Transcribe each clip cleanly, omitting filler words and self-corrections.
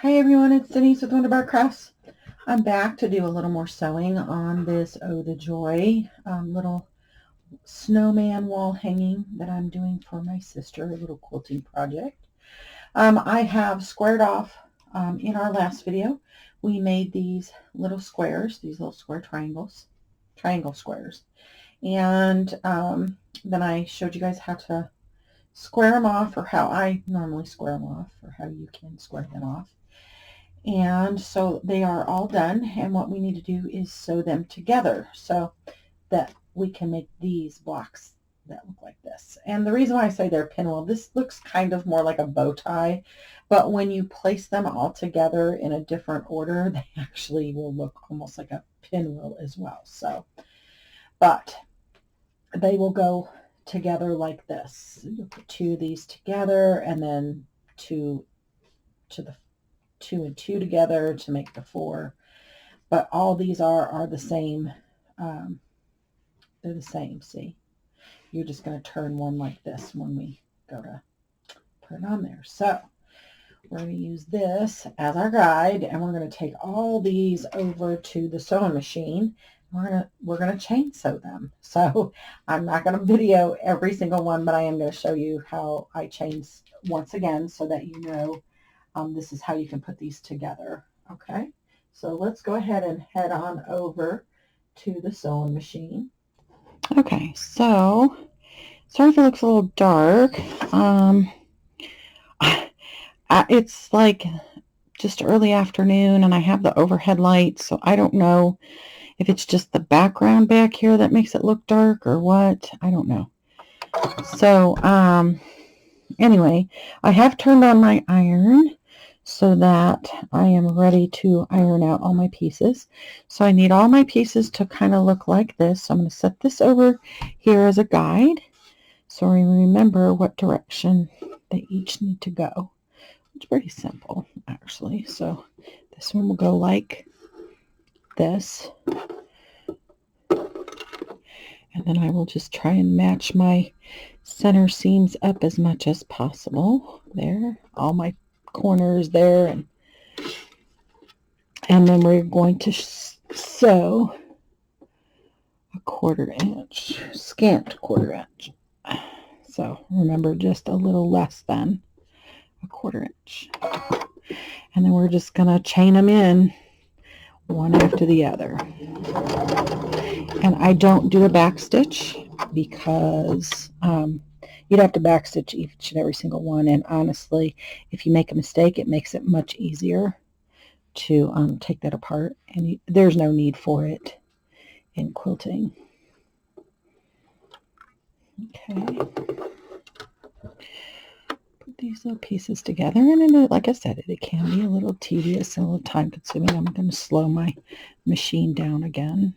Hi everyone, it's Denise with Wondubar Crafts. I'm back to do a little more sewing on this Oh the Joy little snowman wall hanging that I'm doing for my sister, a little quilting project. I have squared off in our last video. We made these little squares, these little square triangle squares. And then I showed you guys how to square them off, or how I normally square them off, or how you can square them off. And so they are all done, and what we need to do is sew them together so that we can make these blocks that look like this. And the reason why I say they're pinwheel, this looks kind of more like a bow tie, but when you place them all together in a different order, they actually will look almost like a pinwheel as well. So, but they will go together like this. You put two of these together, and then two and two together to make the four. But all these are the same. They're the same. See, you're just going to turn one like this when we go to put it on there. So we're going to use this as our guide, and we're going to take all these over to the sewing machine. We're going to chain sew them. So I'm not going to video every single one, but I am going to show you how I chain once again, so that you know this is how you can put these together. Okay, so let's go ahead and head on over to the sewing machine. Okay, so sorry if it looks a little dark. It's like just early afternoon, and I have the overhead lights, so I don't know if it's just the background back here that makes it look dark or what. I don't know. So anyway, I have turned on my iron so that I am ready to iron out all my pieces. So I need all my pieces to kind of look like this. So I'm going to set this over here as a guide, so we remember what direction they each need to go. It's pretty simple, actually. So this one will go like this. And then I will just try and match my center seams up as much as possible. There, all my corners there, and then we're going to sew a 1/4 inch, scant 1/4 inch. So remember, just a little less than a 1/4 inch. And then we're just going to chain them in one after the other. And I don't do a back stitch because you'd have to back stitch each and every single one, and honestly, if you make a mistake, it makes it much easier to take that apart, and there's no need for it in quilting. Okay, put these little pieces together, and then, like I said, it can be a little tedious and a little time consuming. I'm going to slow my machine down again.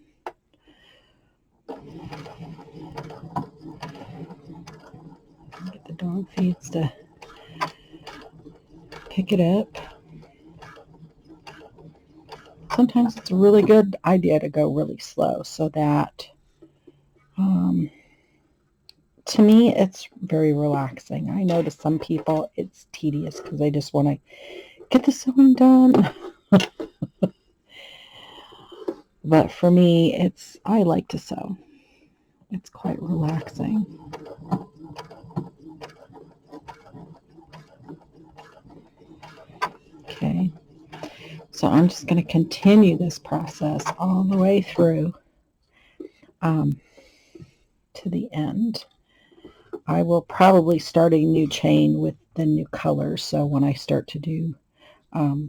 Get the dog feeds to pick it up. Sometimes it's a really good idea to go really slow, so that to me it's very relaxing. I know to some people it's tedious because they just want to get the sewing done. But for me, I like to sew. It's quite relaxing. Okay, so I'm just going to continue this process all the way through to the end. I will probably start a new chain with the new colors, so when I start to do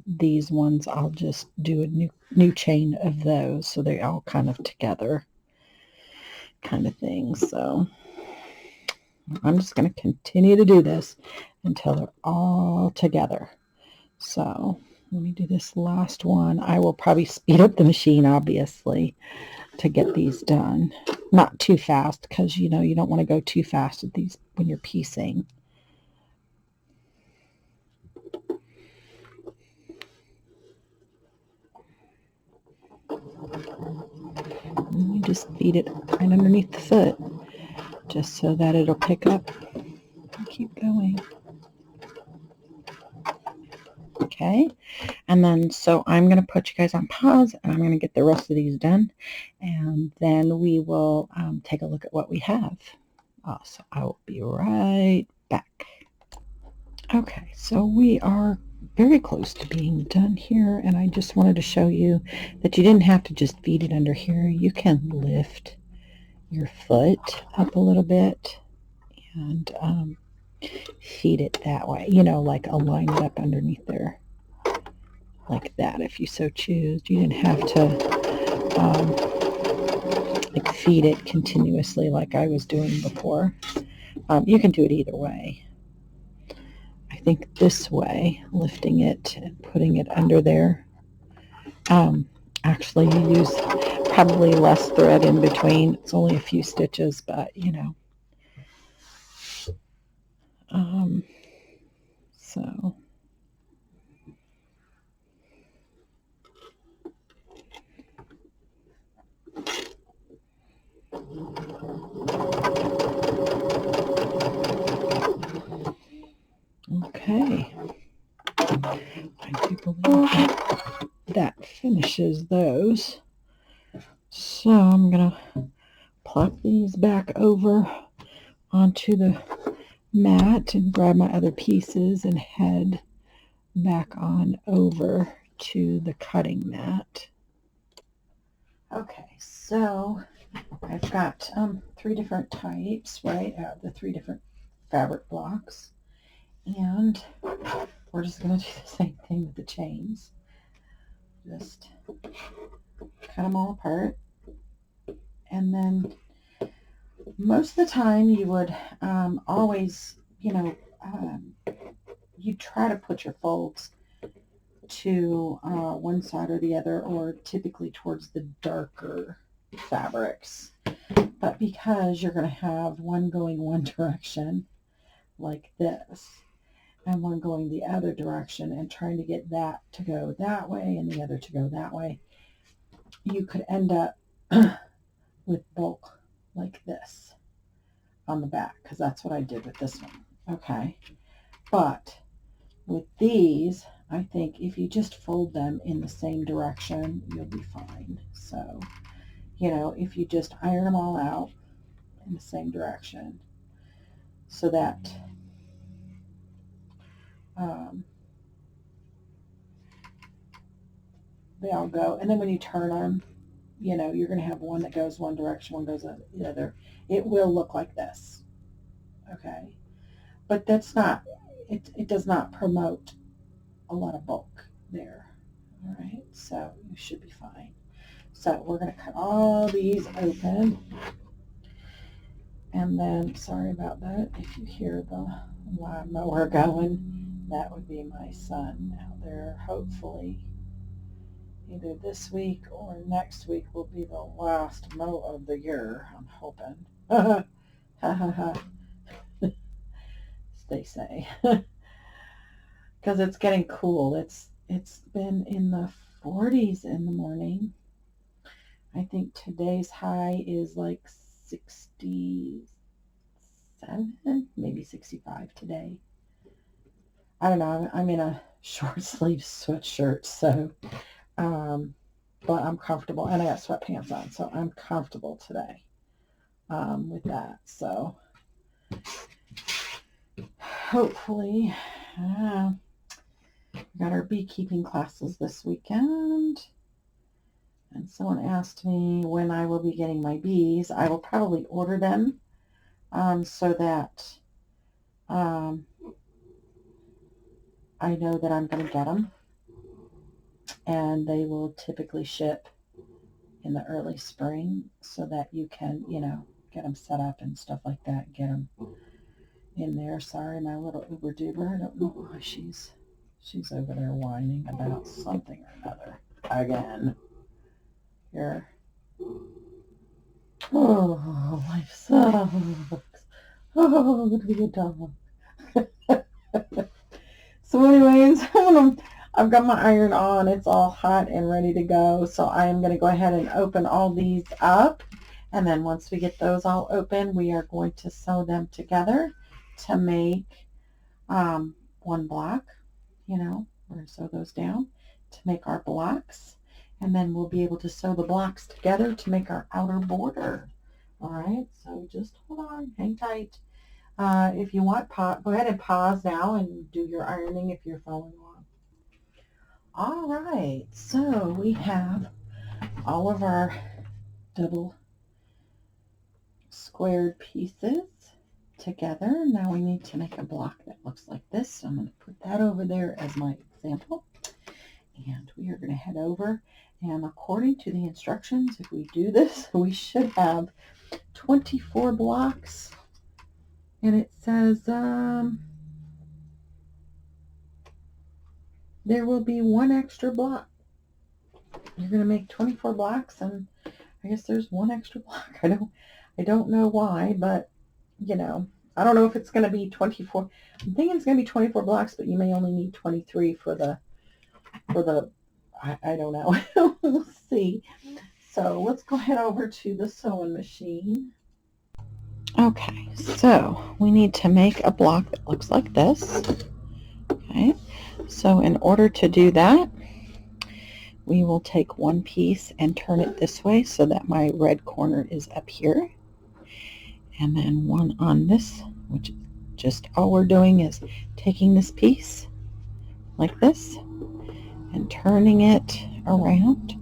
these ones, I'll just do a new chain of those, so they're all kind of together kind of thing. So I'm just going to continue to do this until they're all together. So let me do this last one. I will probably speed up the machine, obviously, to get these done. Not too fast, because you don't want to go too fast with these when you're piecing. And you just feed it right underneath the foot, just so that it'll pick up and keep going. Okay. And then, so I'm going to put you guys on pause and I'm going to get the rest of these done. And then we will take a look at what we have. So I will be right back. Okay, so we are very close to being done here. And I just wanted to show you that you didn't have to just feed it under here. You can lift your foot up a little bit and feed it that way, like align it up underneath there like that if you so choose. You didn't have to like feed it continuously like I was doing before. You can do it either way. I think this way, lifting it and putting it under there, actually you use probably less thread in between. It's only a few stitches, but so okay, I do believe that finishes those. So I'm gonna plop these back over onto the mat and grab my other pieces and head back on over to the cutting mat. Okay, so I've got 3 different types, right? The 3 different fabric blocks, and we're just going to do the same thing with the chains. Just cut them all apart, and then most of the time you would always, you try to put your folds to one side or the other, or typically towards the darker fabrics. But because you're going to have one going one direction like this and one going the other direction and trying to get that to go that way and the other to go that way, you could end up with bulk like this on the back, because that's what I did with this one. Okay, but with these, I think if you just fold them in the same direction, you'll be fine. So, if you just iron them all out in the same direction so that they all go, and then when you turn them, you're going to have one that goes one direction, one goes the other. It will look like this. Okay, but that's not, it does not promote a lot of bulk there. All right, so you should be fine. So we're going to cut all these open. And then, sorry about that, if you hear the lawnmower going, that would be my son out there. Hopefully, either this week or next week will be the last mow of the year, I'm hoping. Ha ha ha. They say. Because it's getting cool. It's been in the 40s in the morning. I think today's high is like 67, maybe 65 today. I don't know. I'm in a short sleeve sweatshirt, so, but I'm comfortable, and I got sweatpants on, so I'm comfortable today with that. So hopefully, we got our beekeeping classes this weekend. And someone asked me when I will be getting my bees. I will probably order them so that I know that I'm going to get them. And they will typically ship in the early spring so that you can, get them set up and stuff like that. Get them in there. Sorry, my little Uber-duber. I don't know why she's over there whining about something or another again. Here. Oh, life sucks. Oh, to be a dog. So anyways, I've got my iron on. It's all hot and ready to go. So I am going to go ahead and open all these up. And then once we get those all open, we are going to sew them together to make one block, We're going to sew those down to make our blocks, and then we'll be able to sew the blocks together to make our outer border. All right, so just hold on, hang tight. If you want, go ahead and pause now and do your ironing if you're following along. All right, so we have all of our double squared pieces together. Now we need to make a block that looks like this. So I'm going to put that over there as my example. And we are going to head over, and according to the instructions, if we do this, we should have 24 blocks. And it says there will be one extra block. You're going to make 24 blocks, and I guess there's one extra block. I don't know why, but you know, I don't know if it's going to be 24. I'm thinking it's going to be 24 blocks, but you may only need 23 for the I don't know. We'll see. So let's go head over to the sewing machine. Okay, so we need to make a block that looks like this. Okay, so in order to do that, we will take one piece and turn it this way so that my red corner is up here. And then one on this, which is just all we're doing is taking this piece like this and turning it around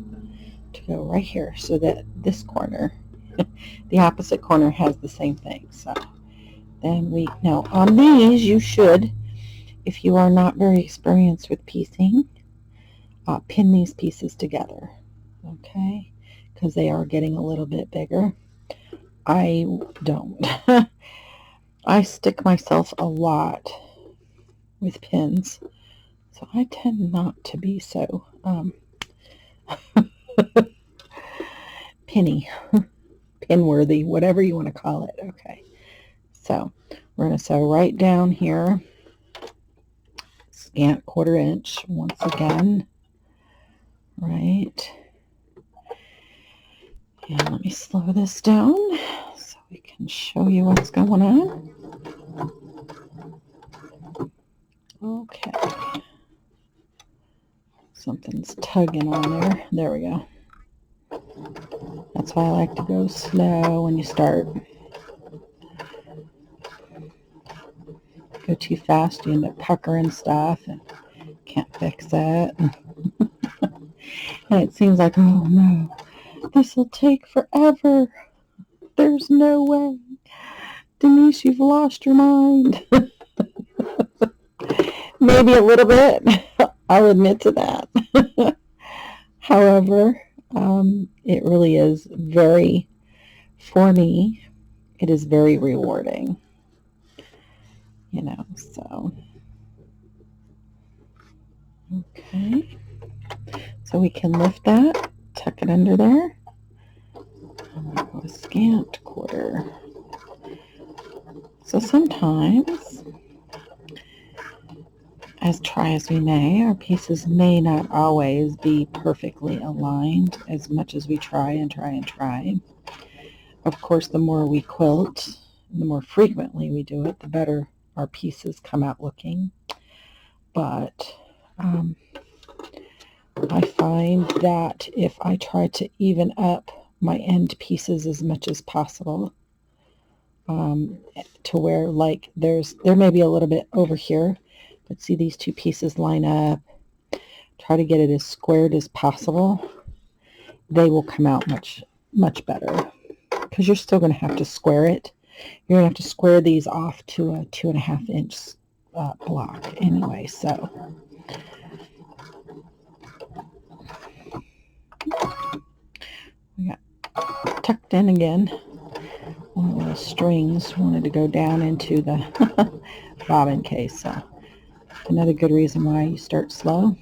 to go right here so that this corner, the opposite corner, has the same thing. So then now on these, you should, if you are not very experienced with piecing, pin these pieces together, okay, because they are getting a little bit bigger. I don't. I stick myself a lot with pins, so I tend not to be so pin-worthy, whatever you want to call it. Okay, so we're going to sew right down here, scant 1/4 inch once again, right, and let me slow this down so we can show you what's going on. Okay, something's tugging on there. There we go. That's why I like to go slow when you start. Go too fast, you end up puckering stuff and can't fix it. And it seems like, oh no, this will take forever. There's no way. Denise, you've lost your mind. Maybe a little bit. I'll admit to that. However, it really is for me, it is very rewarding. So. Okay. So we can lift that, tuck it under there. A scant 1/4. So sometimes, as try as we may, our pieces may not always be perfectly aligned as much as we try and try and try. Of course, the more we quilt, the more frequently we do it, the better our pieces come out looking. But I find that if I try to even up my end pieces as much as possible, to where like there may be a little bit over here, but see these two pieces line up, try to get it as squared as possible, they will come out much, much better, because you're still going to have to square it. You're going to have to square these off to a 2.5 inch block anyway, so. We got tucked in again. One of the strings wanted to go down into the bobbin case. So another good reason why you start slow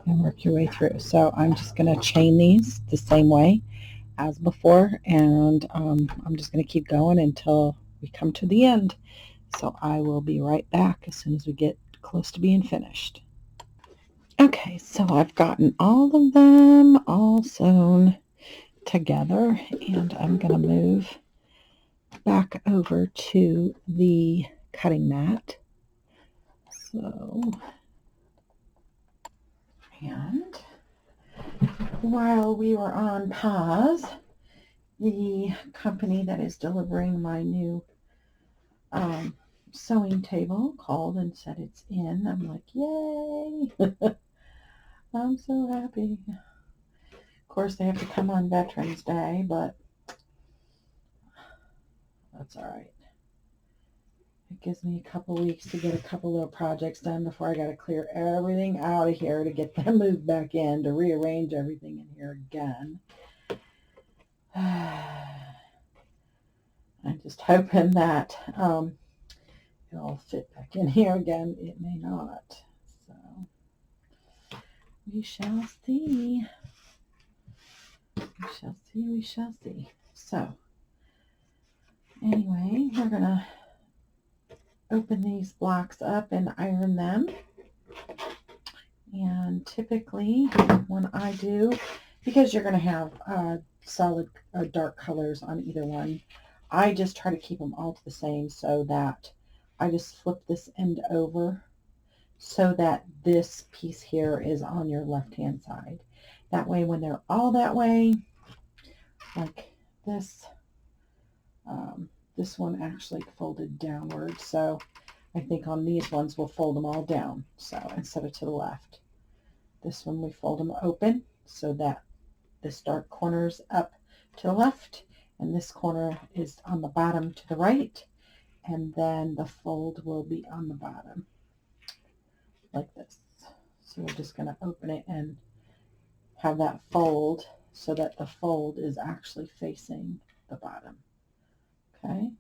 and work your way through. So I'm just going to chain these the same way as before, and I'm just going to keep going until we come to the end. So I will be right back as soon as we get close to being finished. Okay, so I've gotten all of them all sewn together, and I'm going to move back over to the cutting mat. So And while we were on pause, the company that is delivering my new sewing table called and said it's in. I'm like, yay! I'm so happy. Of course, they have to come on Veterans Day, but that's all right. It gives me a couple weeks to get a couple little projects done before I got to clear everything out of here to get them moved back in, to rearrange everything in here again. I'm just hoping that it'll fit back in here again. It may not. So we shall see. We shall see. We shall see. So anyway, we're going to open these blocks up and iron them. And typically when I do, because you're going to have solid or dark colors on either one, I just try to keep them all to the same, so that I just flip this end over so that this piece here is on your left hand side. That way when they're all that way, like this, this one actually folded downward, so I think on these ones we'll fold them all down, so instead of to the left. This one we fold them open so that this dark corner is up to the left and this corner is on the bottom to the right, and then the fold will be on the bottom like this. So we're just going to open it and have that fold so that the fold is actually facing the bottom. Okay.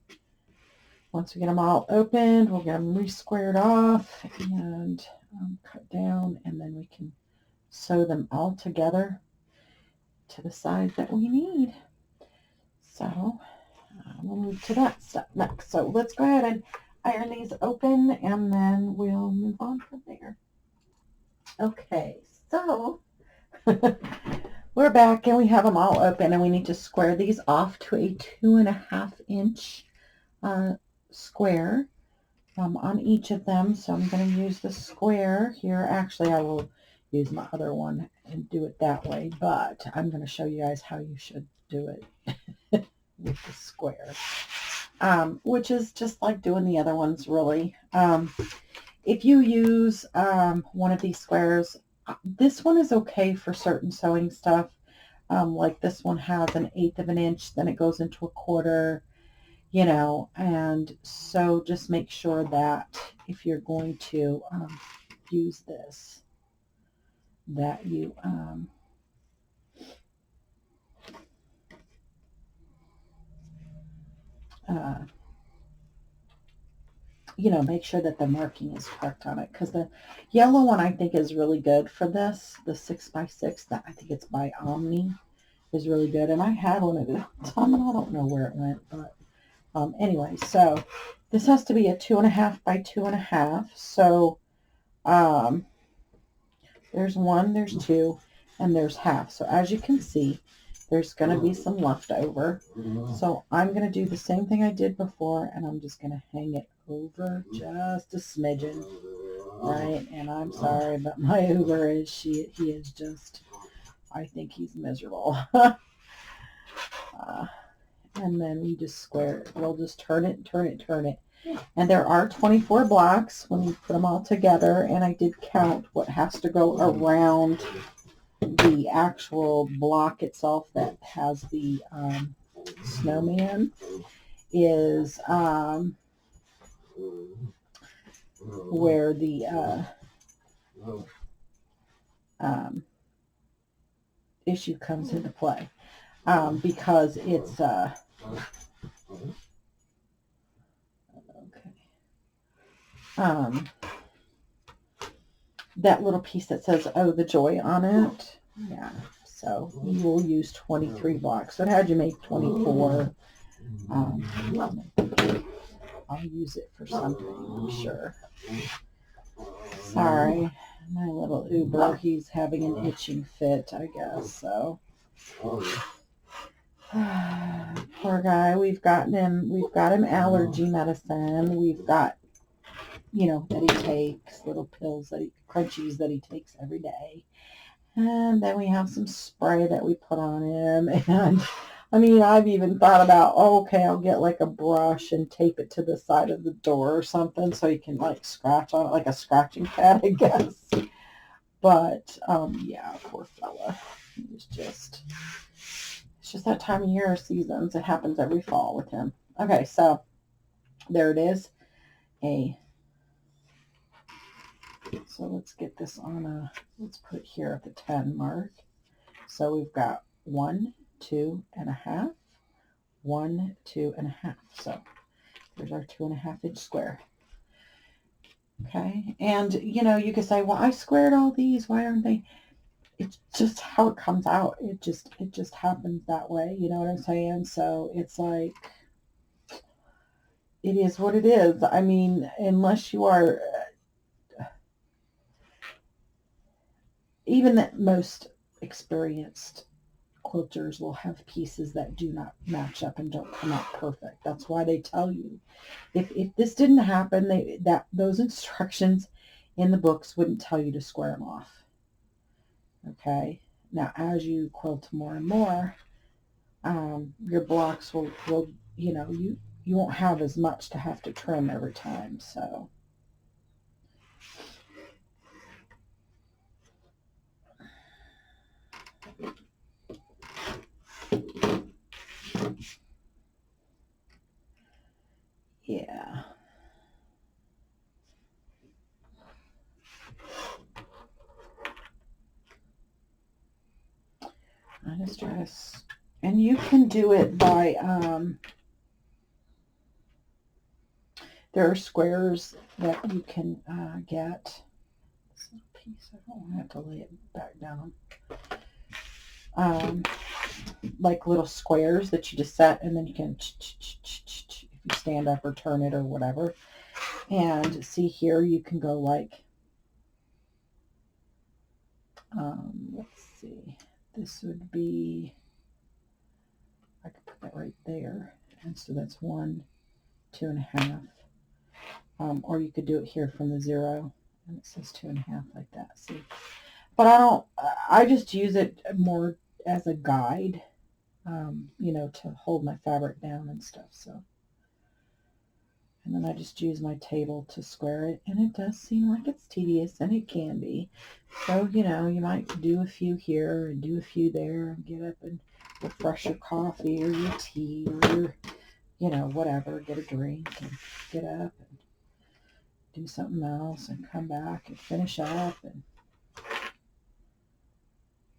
Once we get them all opened, we'll get them re-squared off and cut down, and then we can sew them all together to the size that we need. So we'll move to that step next. So let's go ahead and iron these open, and then we'll move on from there. Okay, so we're back and we have them all open, and we need to square these off to a 2.5 inch square on each of them. So I'm going to use the square here. Actually, I will use my other one and do it that way, but I'm going to show you guys how you should do it with the square, which is just like doing the other ones, really. If you use one of these squares, this one is okay for certain sewing stuff. Like this one has 1/8 of an inch, then it goes into 1/4, you know, and so just make sure that if you're going to use this, that you you know, make sure that the marking is correct on it, because the yellow one I think is really good for this. The 6x6, that I think it's by Omni, is really good, and I had one of it and I don't know where it went, but anyway, so this has to be a 2.5 by 2.5. So there's 1, there's 2, and there's half. So as you can see, there's going to be some left over. So I'm going to do the same thing I did before, and I'm just going to hang it over just a smidgen, right? And I'm sorry, but my Uber is, he is just, I think he's miserable. And then we just square it. We'll just turn it, turn it, turn it. And there are 24 blocks when you put them all together, and I did count what has to go around the actual block itself that has the snowman is where the issue comes into play, because it's that little piece that says "Oh, the joy" on it. Yeah, so you will use 23 blocks. So it had you make 24. I'll use it for something, I'm sure. Sorry, my little Uber, he's having an itching fit, I guess, so. Poor guy. We've got him allergy medicine. We've got that he takes, little pills crunchies that he takes every day. And then we have some spray that we put on him. And I mean, I've even thought about, okay, I'll get like a brush and tape it to the side of the door or something so you can like scratch on it, like a scratching pad, I guess. But yeah, poor fella. It's just that time of year, seasons. It happens every fall with him. Okay, so there it is. So let's get this on let's put it here at the 10 mark. So we've got 1, 2.5, 1, 2.5. So there's our 2.5 inch square. Okay, and you could say, well, I squared all these. Why aren't they? It's just how it comes out. It just happens that way. You know what I'm saying? So it's like, it is what it is. I mean, unless you are, even the most experienced quilters will have pieces that do not match up and don't come out perfect. That's why they tell you, if this didn't happen, those instructions in the books wouldn't tell you to square them off. Okay. Now, as you quilt more and more, your blocks will you won't have as much to have to trim every time. So yeah. I just try to, and you can do it by, there are squares that you can get. This little piece, I don't want to have to lay it back down. Like little squares that you just set, and then you can, if you stand up or turn it or whatever. And see here, you can go like, let's see, this would be, I could put that right there. And so that's 1, 2.5. Or you could do it here from the 0, and it says 2.5 like that. See, but I just use it more as a guide, to hold my fabric down and stuff. So, and then I just use my table to square it, and it does seem like it's tedious, and it can be. So, you might do a few here and do a few there, and get up and refresh your coffee or your tea or your, whatever, get a drink and get up and do something else and come back and finish up.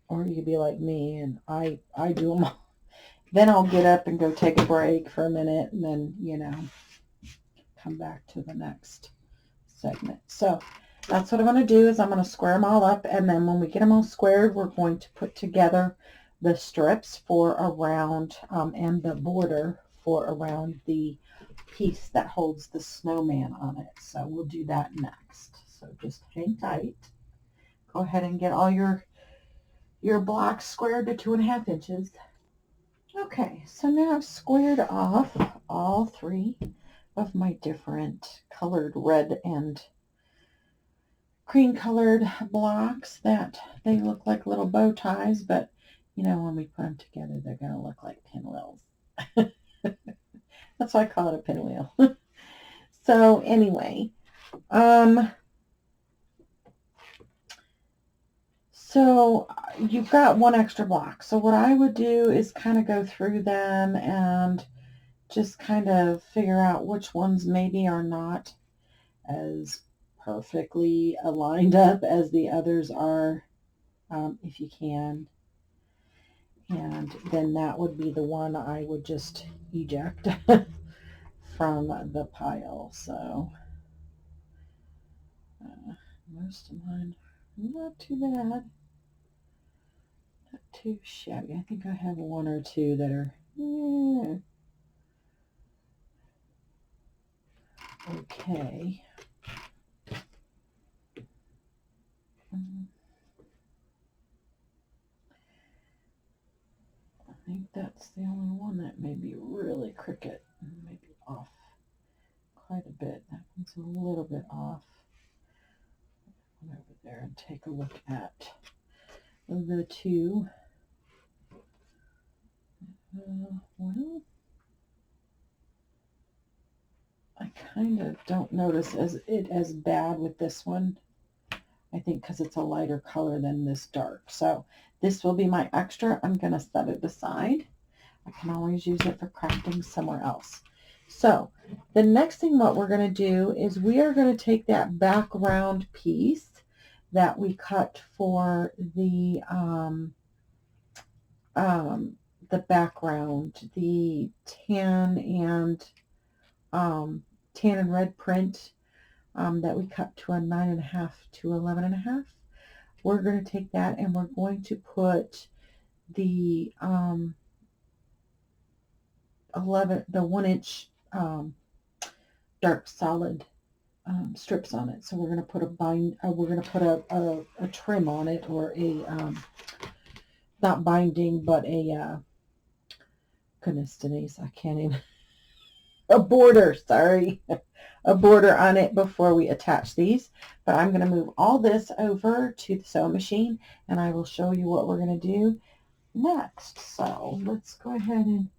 Or you could be like me, and I do them all. Then I'll get up and go take a break for a minute, and then, come back to the next segment. So that's what I'm going to do, is I'm going to square them all up, and then when we get them all squared, we're going to put together the strips for around, and the border for around the piece that holds the snowman on it. So we'll do that next. So just hang tight. Go ahead and get all your blocks squared to 2.5 inches. Okay, so now I've squared off all 3 of my different colored red and cream colored blocks that they look like little bow ties, but when we put them together, they're going to look like pinwheels. That's why I call it a pinwheel. So anyway, so you've got 1 extra block. So what I would do is kind of go through them and just kind of figure out which ones maybe are not as perfectly aligned up as the others are, if you can. And then that would be the one I would just eject from the pile. So most of mine, not too bad, not too shabby. I think I have 1 or 2 that are okay. I think that's the only one that may be really crooked, maybe off quite a bit. That It's a little bit off. Go over there and take a look at the two. Well, I kind of don't notice as bad with this one. I think because it's a lighter color than this dark. So this will be my extra. I'm going to set it aside. I can always use it for crafting somewhere else. So the next thing what we're going to do is we are going to take that background piece that we cut for the background, the tan and red print that we cut to a 9.5 to 11.5. We're going to take that and we're going to put the 1-inch dark solid strips on it. So we're going to put a trim on it, or a not binding, but a goodness, Denise, I can't even a border, sorry, a border on it before we attach these. But I'm going to move all this over to the sewing machine and I will show you what we're going to do next. So let's go ahead and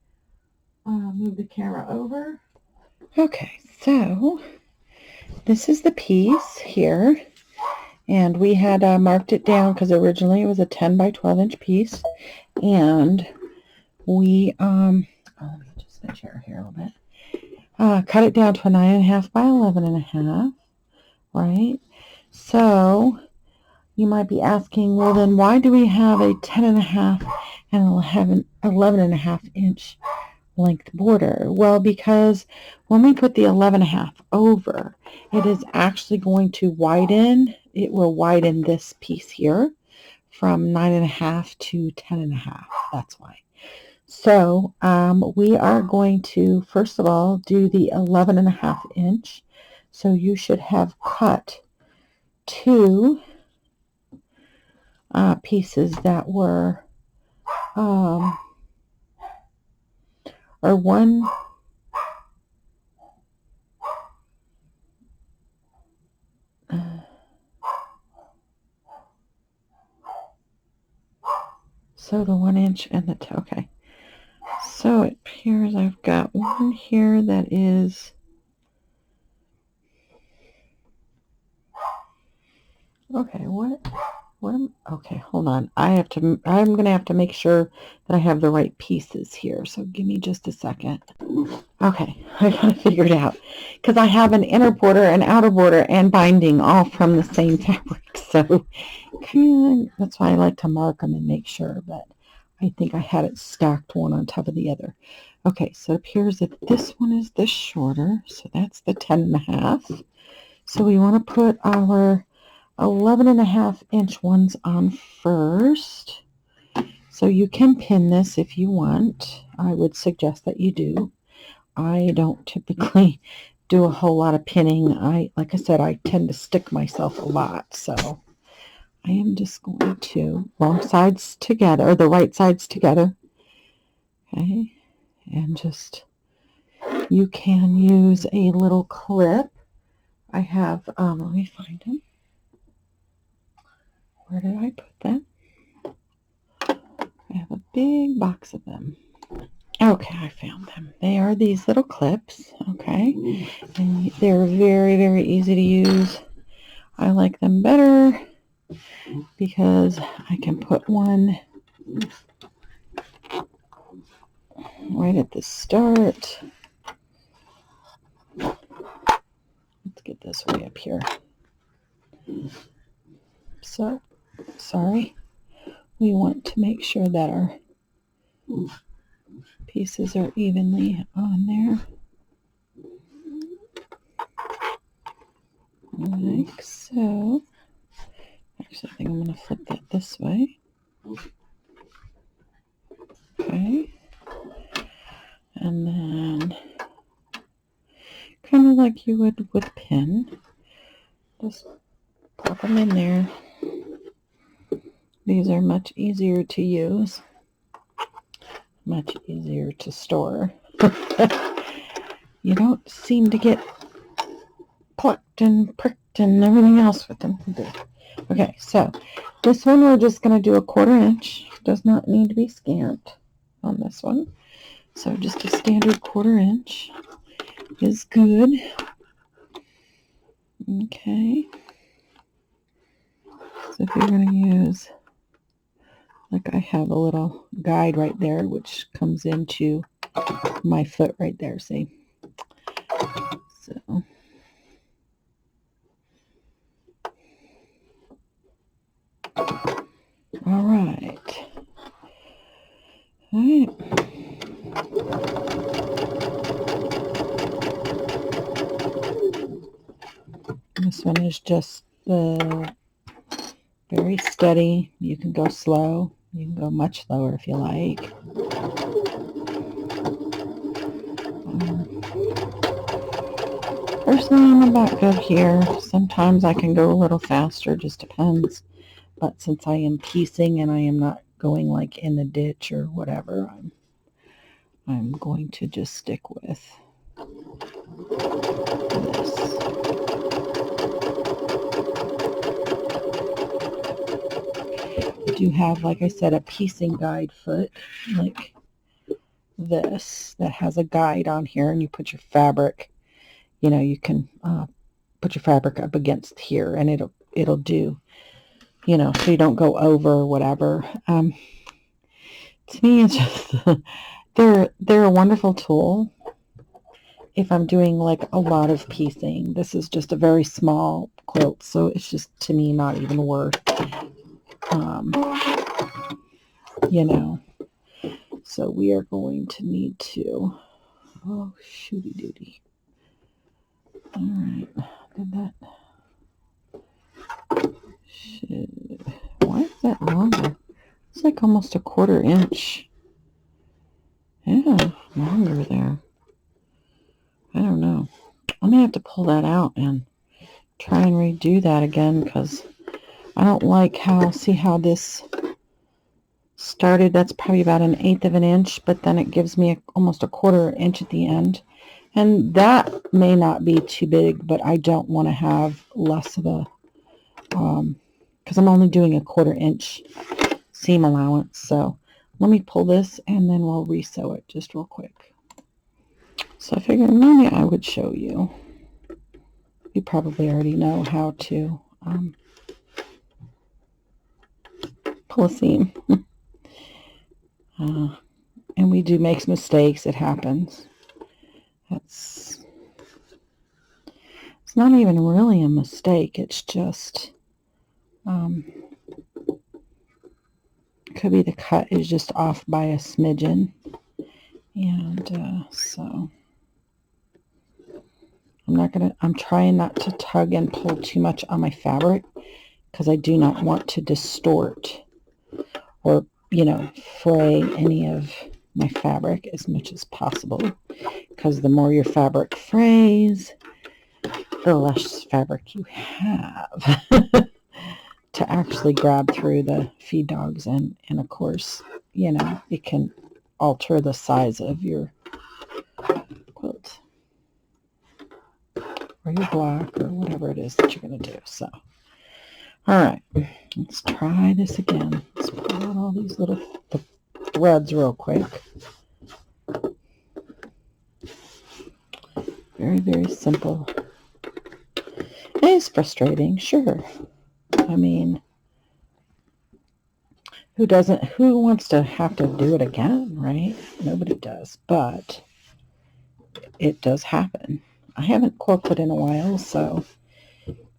move the camera over. Okay, so this is the piece here, and we had marked it down because originally it was a 10 by 12 inch piece, and we let me just the chair here a little bit. Cut it down to a 9.5 by 11.5, right? So you might be asking, well, then why do we have a 10.5 and 11.5 inch length border? Well, because when we put the 11.5 over, it is actually going to widen. It will widen this piece here from 9.5 to 10.5. That's why. So we are going to, first of all, do the 11.5 inch. So you should have cut two pieces that were, or one, so the 1 inch and the okay. So it appears I've got one here that is, okay, okay, hold on. I'm going to have to make sure that I have the right pieces here. So give me just a second. Okay, I got to figure it out because I have an inner border, an outer border, and binding all from the same fabric. So that's why I like to mark them and make sure, but I think I had it stacked one on top of the other. Okay, so it appears that this one is this shorter, so that's the 10.5. So we want to put our 11.5 inch ones on first. So you can pin this if you want. I would suggest that you do. I don't typically do a whole lot of pinning. Like I said, I tend to stick myself a lot, so I am just going to wrong sides together, or the right sides together. Okay, and just, you can use a little clip. I have, let me find them. Where did I put them? I have a big box of them. Okay, I found them. They are these little clips, okay? And they're very, very easy to use. I like them better because I can put one right at the start. Let's get this way up here. So, sorry. We want to make sure that our pieces are evenly on there. Like so. Actually, I think I'm going to flip that this way. Okay. And then, kind of like you would with pin, just pop them in there. These are much easier to use, much easier to store. You don't seem to get clucked and pricked and everything else with them. Okay, so this one we're just going to do a 1/4 inch. Does not need to be scant on this one. So just a standard 1/4 inch is good. Okay. So if you're going to use, like I have a little guide right there, which comes into my foot right there, see? So, all right. All right. This one is just the very steady. You can go slow. You can go much slower if you like. Personally, I'm about good here. Sometimes I can go a little faster, just depends. But since I am piecing and I am not going like in the ditch or whatever, I'm going to just stick with this. I do have, like I said, a piecing guide foot like this that has a guide on here, and you put your fabric, you know, you can put your fabric up against here and it'll do, you know, so you don't go over or whatever. To me, it's just they're a wonderful tool if I'm doing like a lot of piecing. This is just a very small quilt, so it's just, to me, not even worth, you know. So we are going to need to, oh, shooty doody. All right, did that. Why is that longer? It's like almost a 1/4 inch. Yeah, longer there. I don't know. I'm going to have to pull that out and try and redo that again, because I don't like how, see how this started? That's probably about 1/8 of an inch, but then it gives me almost a 1/4 inch at the end. And that may not be too big, but I don't want to have less of a, because I'm only doing a 1/4 inch seam allowance. So let me pull this and then we'll resew it just real quick. So I figured maybe I would show you. You probably already know how to pull a seam. And we do make mistakes. It happens. It's not even really a mistake. It's just could be the cut is just off by a smidgen. And so I'm trying not to tug and pull too much on my fabric, because I do not want to distort or, you know, fray any of my fabric as much as possible, because the more your fabric frays, the less fabric you have to actually grab through the feed dogs. And of course, you know, it can alter the size of your quilt or your block or whatever it is that you're going to do. So, all right, let's try this again. Let's pull out all these little threads real quick. Very, very simple. It is frustrating, sure. I mean, who wants to have to do it again, right? Nobody does, but it does happen. I haven't quilted in a while, so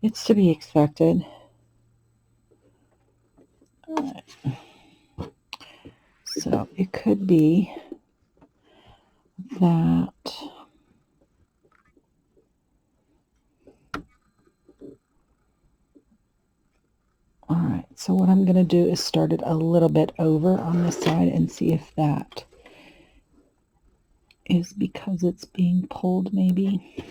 it's to be expected. All right. So it could be that all right, so what I'm going to do is start it a little bit over on this side and see if that is because it's being pulled, maybe.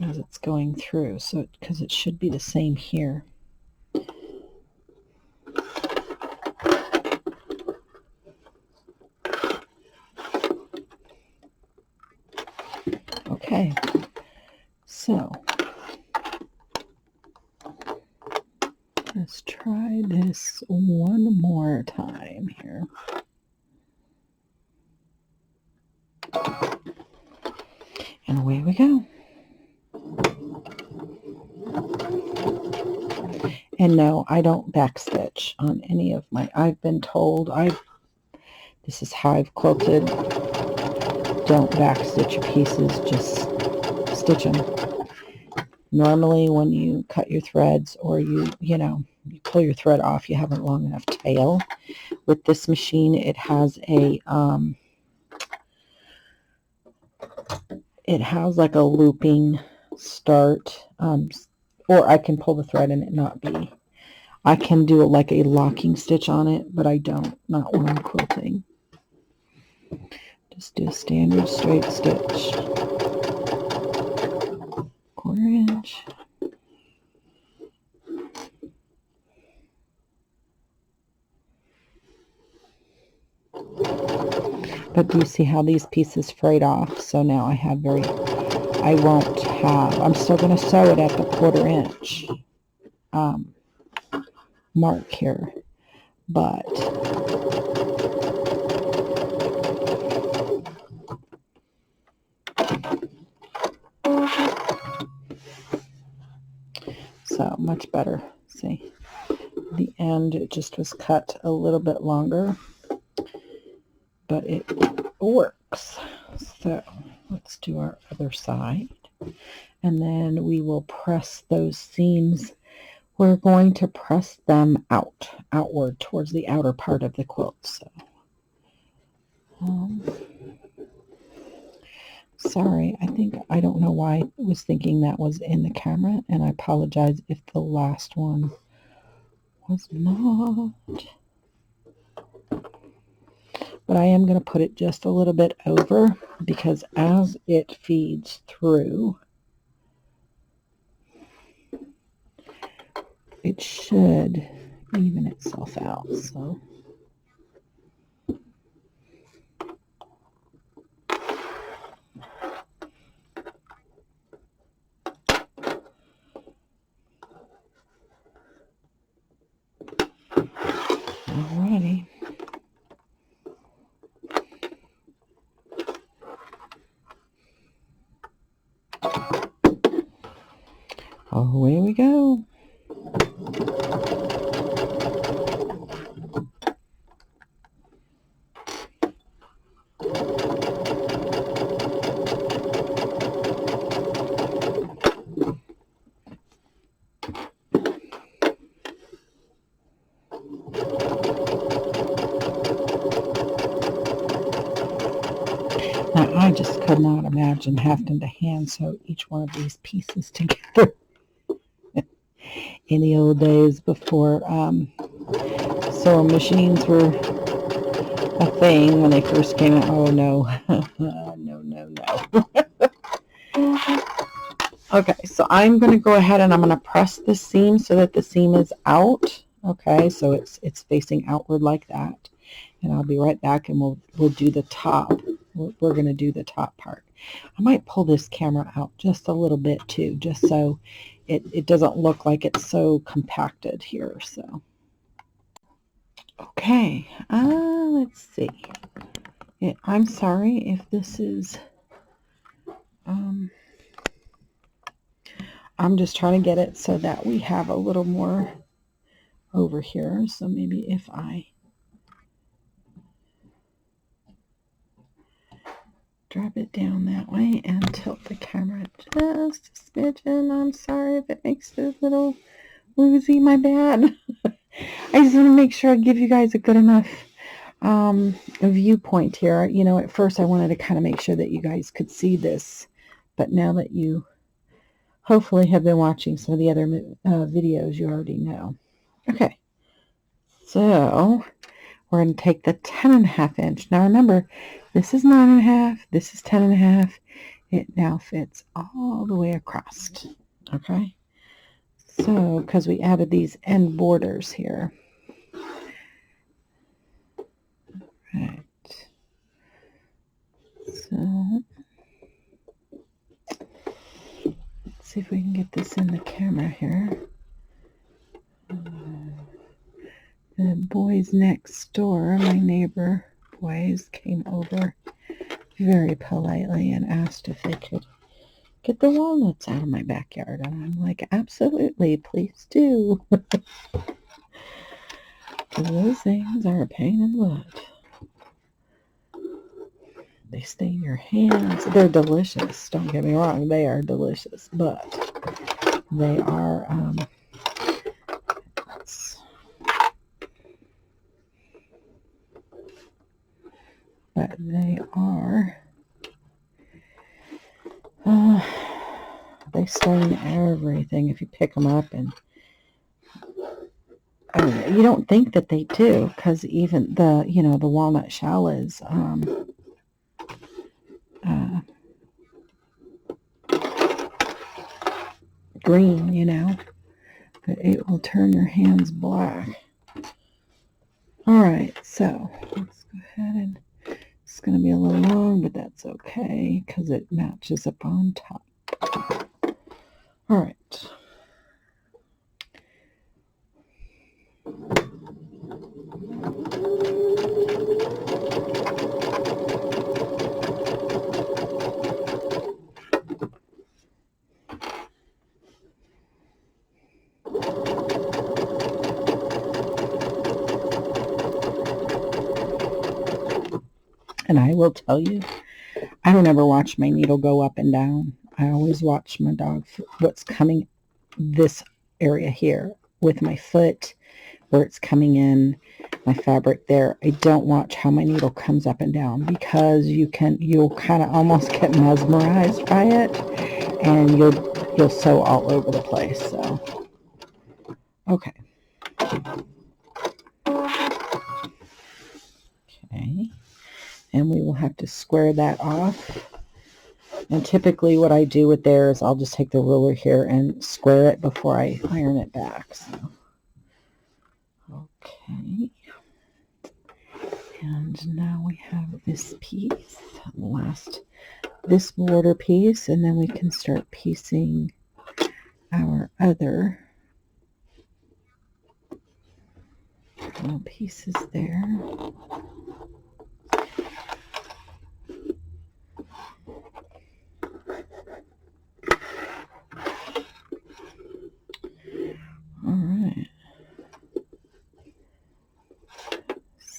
As it's going through, so because it should be the same here. Okay, so let's try this one more time here. And away we go. And no, I don't backstitch on any of my, I've been told, this is how I've quilted. Don't backstitch your pieces, just stitch them. Normally when you cut your threads or you pull your thread off, you have a long enough tail. With this machine, it has a, it has like a looping start, or I can pull the thread and it not be. I can do like a locking stitch on it, but I don't, not when I'm quilting. Just do a standard straight stitch. 1/4 inch. But do you see how these pieces frayed off? So now I have I'm still going to sew it at the 1/4 inch mark here, but so much better. See, the end, it just was cut a little bit longer, but it works. So let's do our other side, and then we will press those seams. We're going to press them outward towards the outer part of the quilt. So sorry, I don't know why I was thinking that was in the camera, and I apologize if the last one was not. But I am going to put it just a little bit over, because as it feeds through, it should even itself out. So alrighty. Away we go. Now, I just could not imagine having to hand sew each one of these pieces together in the old days before sewing machines were a thing when they first came out. Oh no, no. Okay, so I'm going to go ahead and I'm going to press the seam so that the seam is out. Okay, so it's facing outward like that. And I'll be right back, and we'll do the top. We're going to do the top part. I might pull this camera out just a little bit too, just so it doesn't look like it's so compacted here. So, okay, let's see. I'm sorry if this is, I'm just trying to get it so that we have a little more over here. So maybe if I drop it down that way and tilt the camera just a smidgen. I'm sorry if it makes it a little woozy, my bad. I just want to make sure I give you guys a good enough a viewpoint here. At first I wanted to kind of make sure that you guys could see this, but now that you hopefully have been watching some of the other videos, you already know. Okay, so we're going to take the 10.5 inch. Now remember, this is 9.5, this is 10.5. It now fits all the way across. Okay, so because we added these end borders here. Right. So see if we can get this in the camera here. The boys next door, my neighbor boys, came over very politely and asked if they could get the walnuts out of my backyard. And I'm like, absolutely, please do. Those things are a pain in the butt. They stain your hands. They're delicious. Don't get me wrong. They are delicious. But they are, they stain everything if you pick them up. And I mean, you don't think that they do, because even the walnut shell is green, but it will turn your hands black. All right, so let's go ahead and it's going to be a little long, but that's okay because it matches up on top. All right. And I will tell you, I don't ever watch my needle go up and down. I always watch my dog, what's coming this area here with my foot, where it's coming in, my fabric there. I don't watch how my needle comes up and down, because you'll kind of almost get mesmerized by it, and you'll sew all over the place. So, okay. Okay. And we will have to square that off. And typically what I do with there is I'll just take the ruler here and square it before I iron it back. So, okay. And now we have this piece, this border piece, and then we can start piecing our other little pieces there.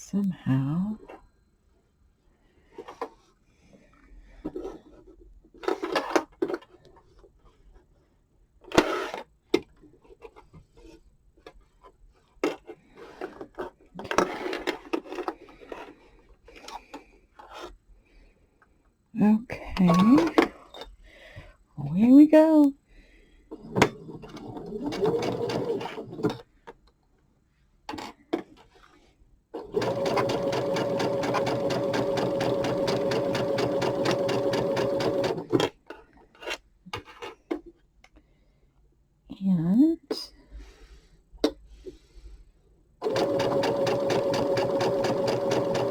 Somehow okay, here we go.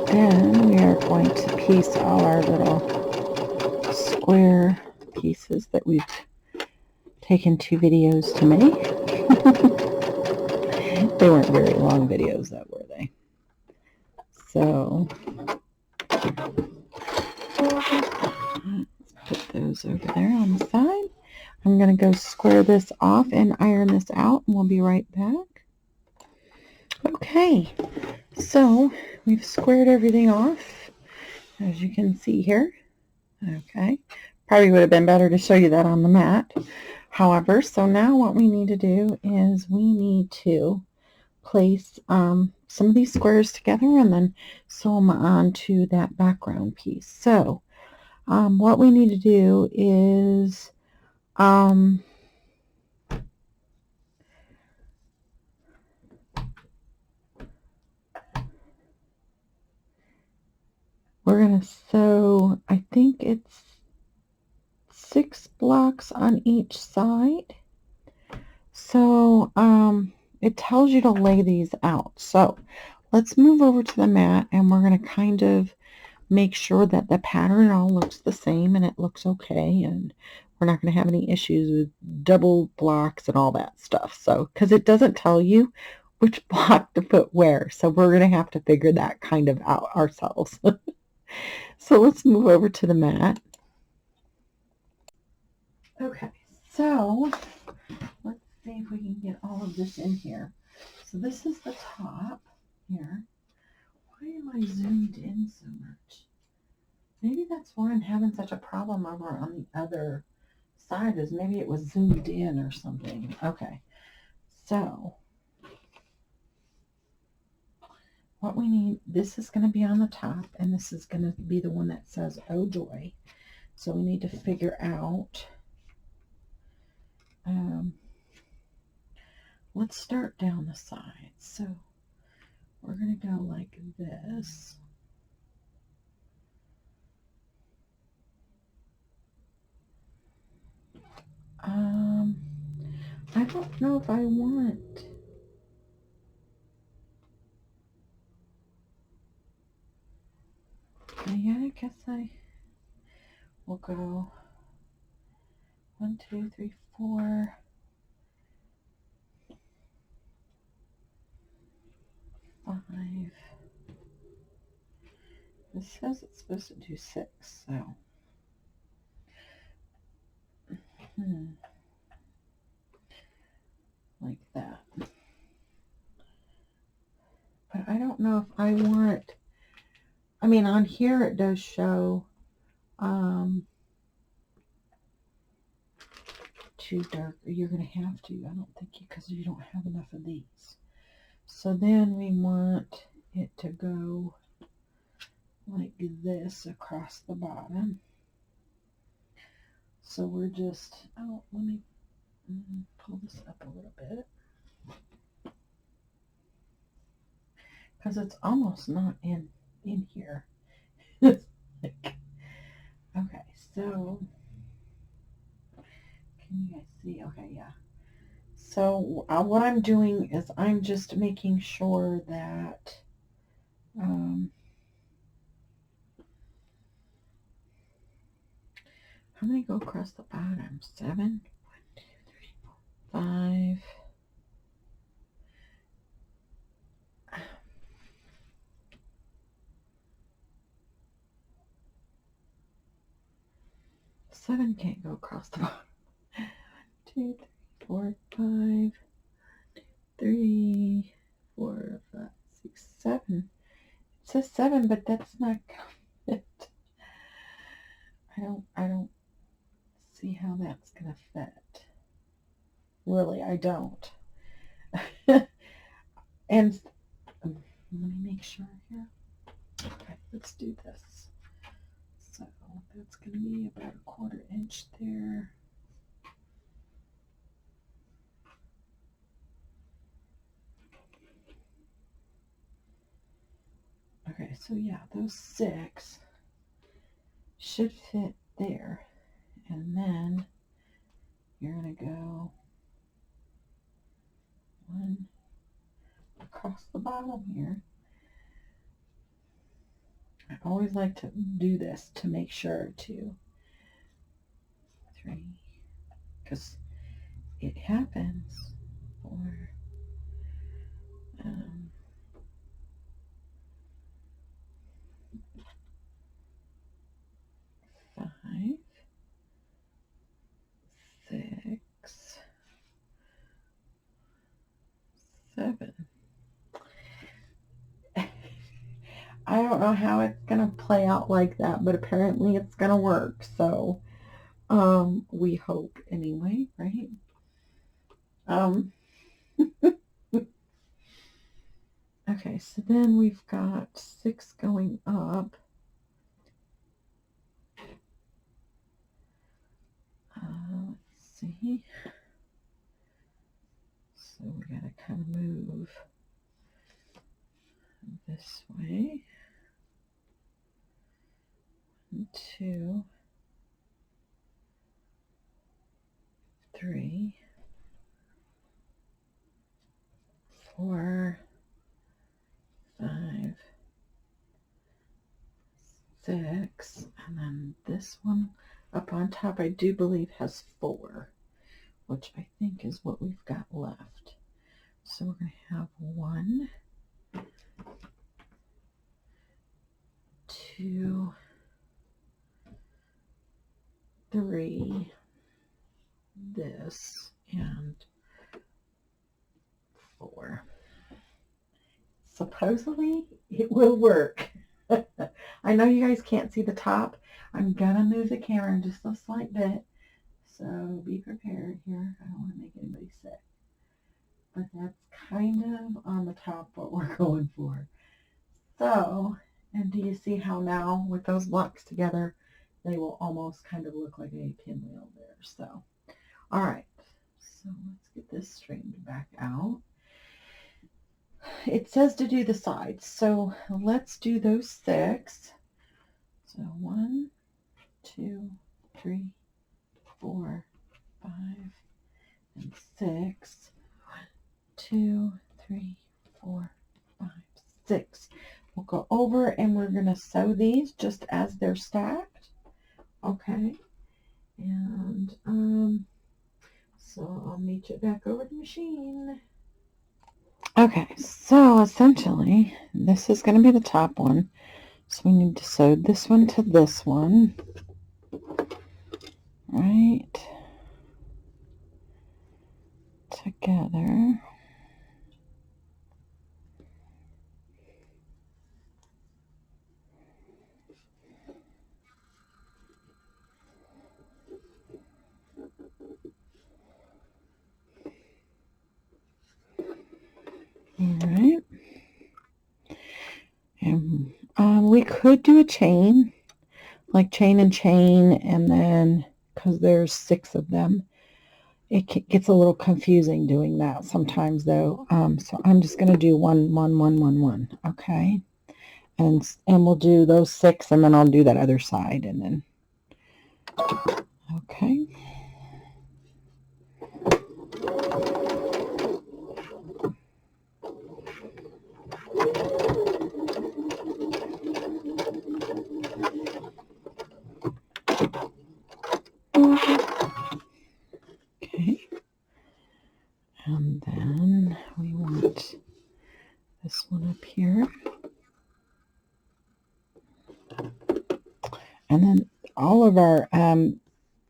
And then we are going to piece all our little square pieces that we've taken 2 videos to make. They weren't very long videos, though, were they? So let's put those over there on the side. I'm going to go square this off and iron this out, and we'll be right back. Okay, so we've squared everything off, as you can see here. Okay, probably would have been better to show you that on the mat. However, so now what we need to do is we need to place some of these squares together and then sew them onto that background piece. So what we need to do is we're going to sew, I think it's 6 blocks on each side. So it tells you to lay these out. So let's move over to the mat, and we're going to kind of make sure that the pattern all looks the same and it looks okay, and we're not going to have any issues with double blocks and all that stuff. So, because it doesn't tell you which block to put where. So we're going to have to figure that kind of out ourselves. So let's move over to the mat. Okay, so let's see if we can get all of this in here. So this is the top here. Why am I zoomed in so much? Maybe that's why I'm having such a problem over on the other side, is maybe it was zoomed in or something. Okay, so what we need, this is going to be on the top, and this is going to be the one that says "Oh Joy." So we need to figure out, let's start down the side. So we're going to go like this. I don't know if I want, yeah, I guess I will go 1, 2, 3, 4, 5. This says it's supposed to do 6, so like that. But I don't know if I want, I mean, on here it does show 2 dark. You're going to have to, I don't think, because you don't have enough of these. So then we want it to go like this across the bottom. So we're just, oh, let me pull this up a little bit, because it's almost not in here. Okay, so can you guys see? Okay, yeah. So what I'm doing is I'm just making sure that how many go across the bottom? 7? 1, 2, 3, 4, 5. Seven can't go across the bottom. 1, 2, 3, 4, 5. 3, 4, 5, 6, 7. It says 7, but that's not it. I don't see how that's gonna fit. Really, I don't. And let me make sure here. Okay, let's do this. So that's gonna be about a 1/4 inch there. Okay, so yeah, those 6 should fit there. And then you're gonna go 1 across the bottom here. I always like to do this to make sure, 2, 3, because it happens. 4, 5, 6, 7. I don't know how it's gonna play out like that, but apparently it's gonna work. So, we hope anyway, right? Okay, so then we've got 6 going up. Let's see. So we gotta kind of move this way. 1, 2, 3, 4, 5, 6, and then this one. up on top, I do believe has 4, which I think is what we've got left. So we're going to have 1, 2, 3, this, and 4. Supposedly it will work. I know you guys can't see the top. I'm gonna move the camera just a slight bit, so be prepared here. I don't want to make anybody sick, but that's kind of on the top what we're going for. So, and do you see how now with those blocks together they will almost kind of look like a pinwheel there? So, all right, so let's get this straightened back out. It says to do the sides, so let's do those 6. So 1, 2, 3, 4, 5, and 6. 1, 2, 3, 4, 5, 6. We'll go over and we're going to sew these just as they're stacked. Okay. And so I'll meet you back over the machine. Okay, so essentially this is going to be the top one. So we need to sew this one to this one. Right. Together. All right. And we could do a chain, like chain and chain, and then, because there's 6 of them, it gets a little confusing doing that sometimes though. So I'm just going to do 1, 1, 1, 1, 1. Okay. And we'll do those 6, and then I'll do that other side, and then, okay. Okay. And then we want this one up here. And then all of our,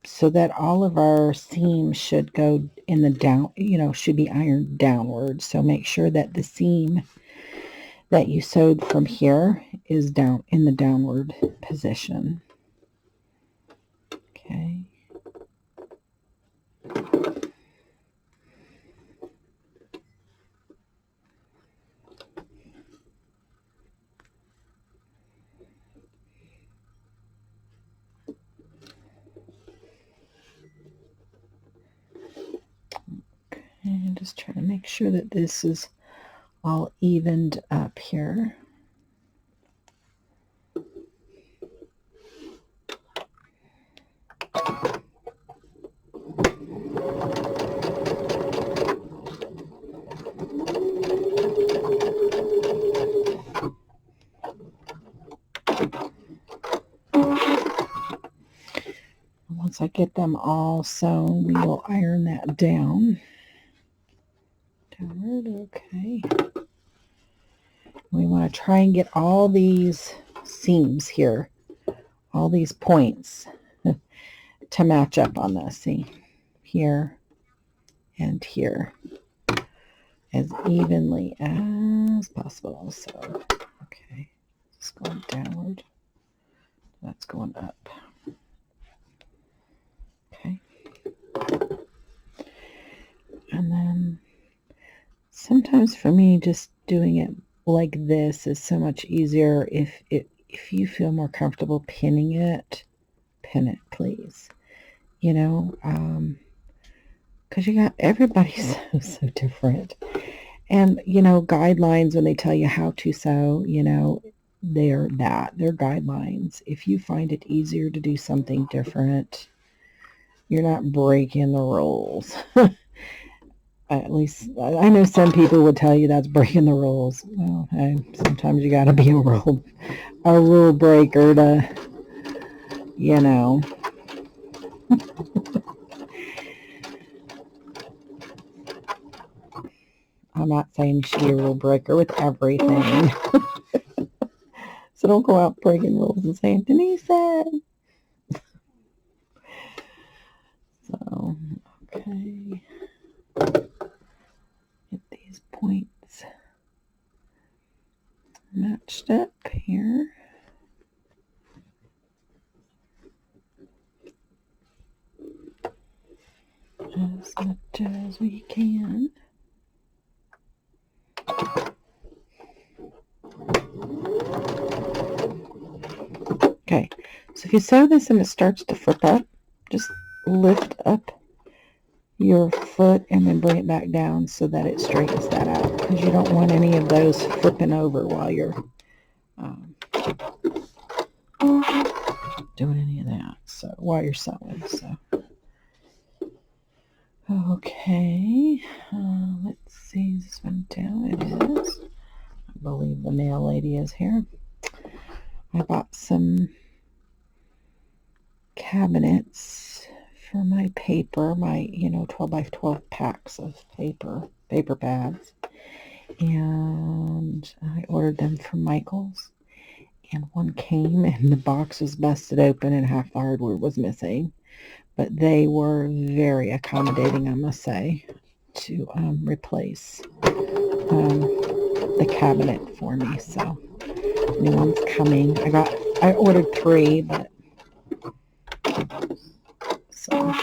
so that all of our seams should go in the down, should be ironed downward. So make sure that the seam that you sewed from here is down in the downward position. Okay. And just trying to make sure that this is all evened up here. Once I get them all sewn, we will iron that down. Downward, okay. We want to try and get all these seams here, all these points to match up on this. See, here and here, as evenly as possible. So, okay, it's going downward. That's going up. Okay. And then sometimes for me, just doing it like this is so much easier. If you feel more comfortable pinning it, pin it, please. Because you got everybody's so different. And, guidelines, when they tell you how to sew, they're guidelines. If you find it easier to do something different, you're not breaking the rules. At least, I know some people would tell you that's breaking the rules. Well, hey, sometimes you got to be a rule breaker to, I'm not saying you should be a rule breaker with everything. So don't go out breaking rules and saying, Denise said. So, okay. Get these points matched up here. As much as we can. Okay, so if you sew this and it starts to flip up, just lift up your foot and then bring it back down so that it straightens that out, because you don't want any of those flipping over while you're doing any of that. So while you're sewing, so okay, let's see, is this one down? It is. I believe the nail lady is here. I bought some cabinets for my paper, my 12 by 12 packs of paper pads, and I ordered them from Michael's, and one came and the box was busted open and half the hardware was missing, but they were very accommodating, I must say, to replace the cabinet for me. So new one's coming. I ordered 3, but so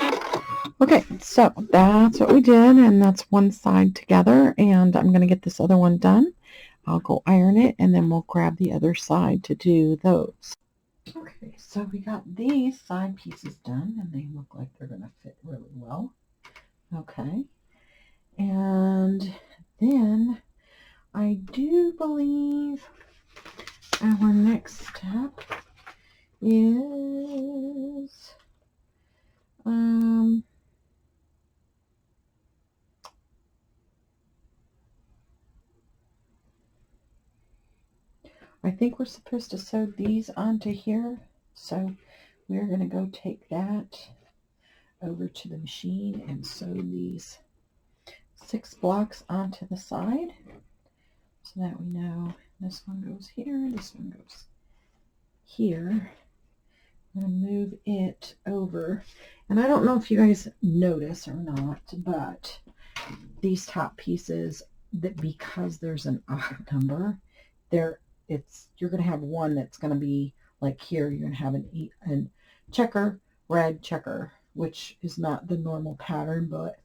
okay, so that's what we did, and that's one side together, and I'm going to get this other one done. I'll go iron it, and then we'll grab the other side to do those. Okay, so we got these side pieces done, and they look like they're going to fit really well. Okay, and then I do believe our next step is I think we're supposed to sew these onto here, so we're going to go take that over to the machine and sew these 6 blocks onto the side so that we know this one goes here, this one goes here. I'm going to move it over, and I don't know if you guys notice or not, but these top pieces, that because there's an odd number there, you're going to have one that's going to be like here, you're going to have an checker, red checker, which is not the normal pattern, but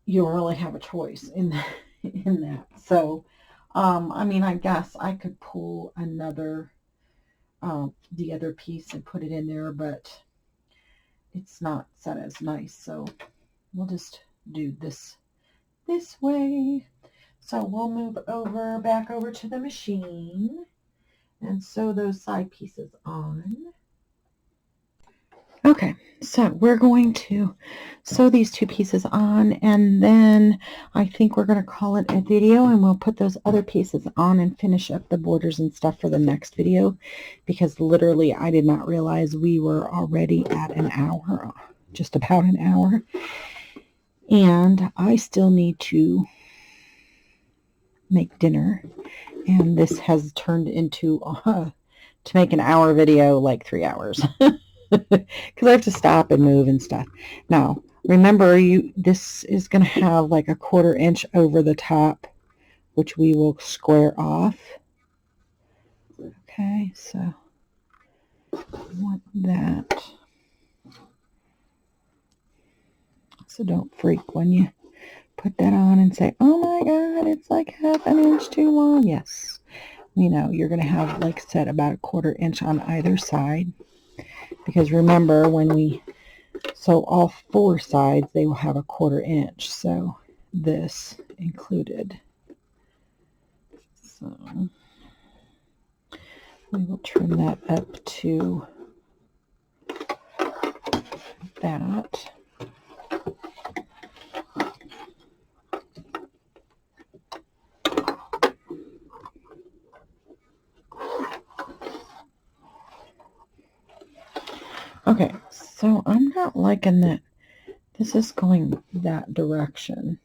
you'll really have a choice in that. So I mean, I guess I could pull another the other piece and put it in there, but it's not set as nice, so we'll just do this way. So we'll move back over to the machine and sew those side pieces on. Okay, so we're going to sew these 2 pieces on, and then I think we're going to call it a video, and we'll put those other pieces on and finish up the borders and stuff for the next video, because literally I did not realize we were already at an hour, just about an hour, and I still need to make dinner, and this has turned into to make an hour video like 3 hours. Because I have to stop and move and stuff. Now, remember, this is going to have like a 1/4 inch over the top, which we will square off. Okay, so we want that. So don't freak when you put that on and say, oh my God, it's like 1/2 inch too long. Yes, you know, you're going to have, like said, about a 1/4 inch on either side. Because remember, when we sew all 4 sides, they will have a 1/4 inch. So this included. So we will trim that up to that. Okay, So I'm not liking that this is going that direction,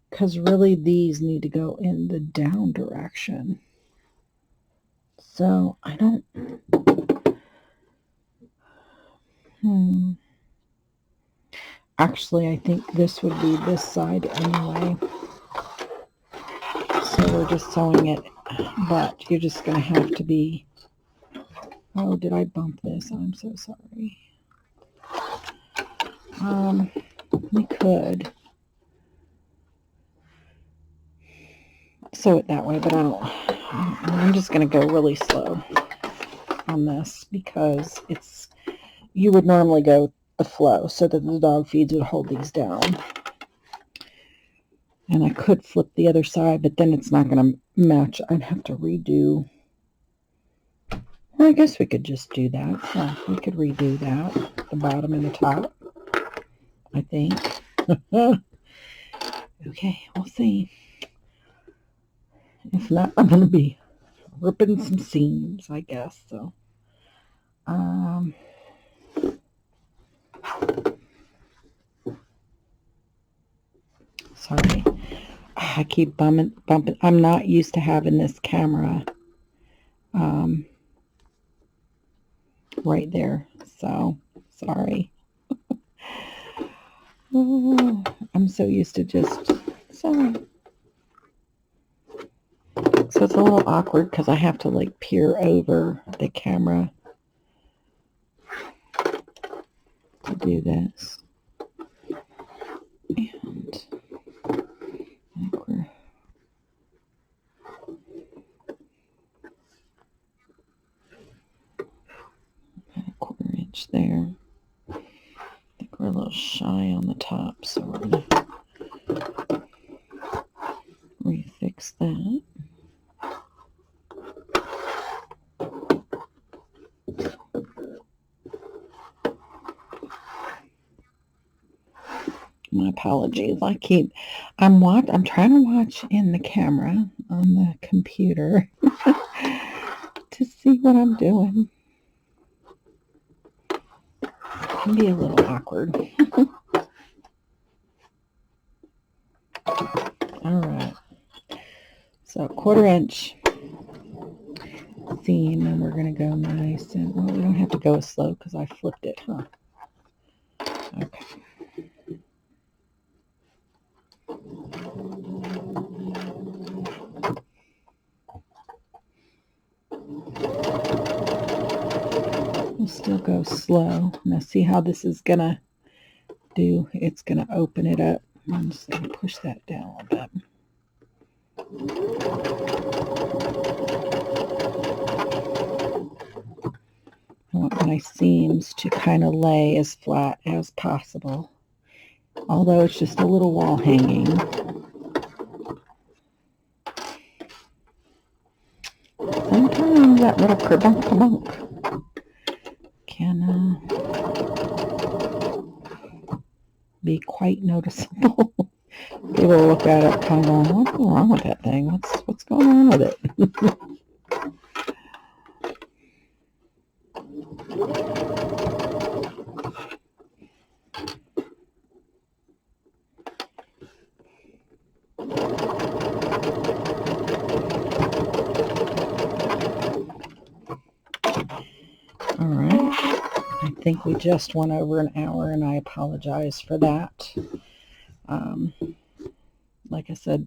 because really these need to go in the down direction. So I don't, actually I think this would be this side anyway. So we're just sewing it, but you're just going to have to be, oh, did I bump this? I'm so sorry. We could sew it that way, but I'm just going to go really slow on this, because you would normally go the flow so that the dog feeds would hold these down. And I could flip the other side, but then it's not going to match. I'd have to redo. Well, I guess we could just do that. Yeah, we could redo that, the bottom and the top, I think. Okay, we'll see. If not, I'm going to be ripping some seams, I guess. So, sorry. I keep bumping. I'm not used to having this camera right there. So, sorry. Oh, I'm so used to just sewing. So it's a little awkward because I have to like peer over the camera to do this. And I think we're at a 1/4 inch there. I think we're a little shy on the top, so we're going to refix that. My apologies. I'm trying to watch in the camera on the computer to see what I'm doing. It can be a little awkward. All right. So 1/4 inch seam, and we're going to go nice. And well, we don't have to go as slow because I flipped it, huh? Okay. We'll still go slow. Now see how this is going to do? It's going to open it up. I'm just going to push that down a bit. I want my seams to kind of lay as flat as possible, although it's just a little wall hanging. Sometimes that little kerbunk can be quite noticeable. People look at it kind of going, what's wrong with that thing? What's going on with it? All right. I think we just went over an hour, and I apologize for that. Like I said,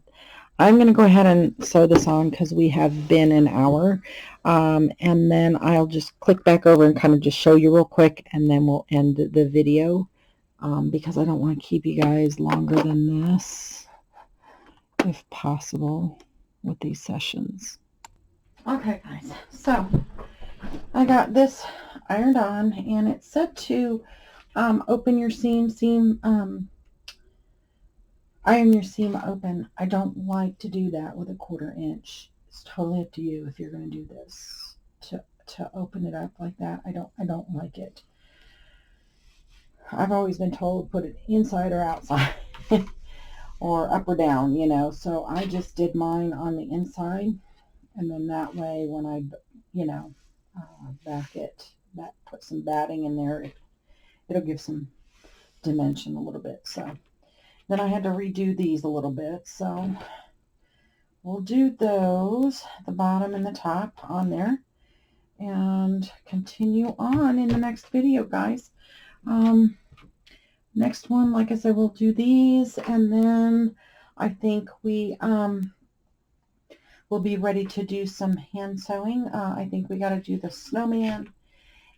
I'm going to go ahead and sew this on because we have been an hour. And then I'll just click back over and kind of just show you real quick, and then we'll end the video because I don't want to keep you guys longer than this, if possible, with these sessions. Okay, guys, so I got this ironed on, and it's set to open your iron your seam open. I don't like to do that with a 1/4 inch. It's totally up to you if you're going to do this to open it up like that. I don't like it. I've always been told put it inside or outside or up or down, so I just did mine on the inside, and then that way when I back it, put some batting in there, it'll give some dimension a little bit. So then I had to redo these a little bit. So we'll do those, the bottom and the top on there, and continue on in the next video, guys. Next one, like I said, we'll do these, and then I think we'll be ready to do some hand sewing. I think we got to do the snowman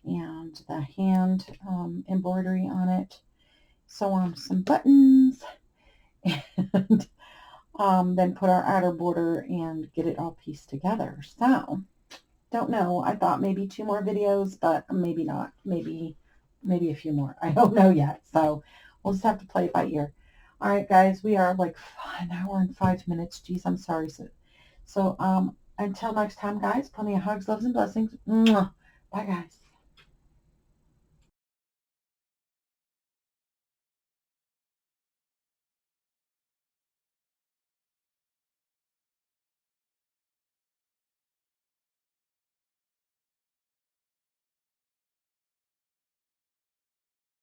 and the hand embroidery on it. Sew on some buttons, and then put our outer border and get it all pieced together. So, don't know. I thought maybe 2 more videos, but maybe not. Maybe a few more. I don't know yet. So we'll just have to play it by ear. All right, guys, we are like 1 hour and 5 minutes. Geez, I'm sorry. So until next time, guys, plenty of hugs, loves, and blessings. Mwah. Bye, guys.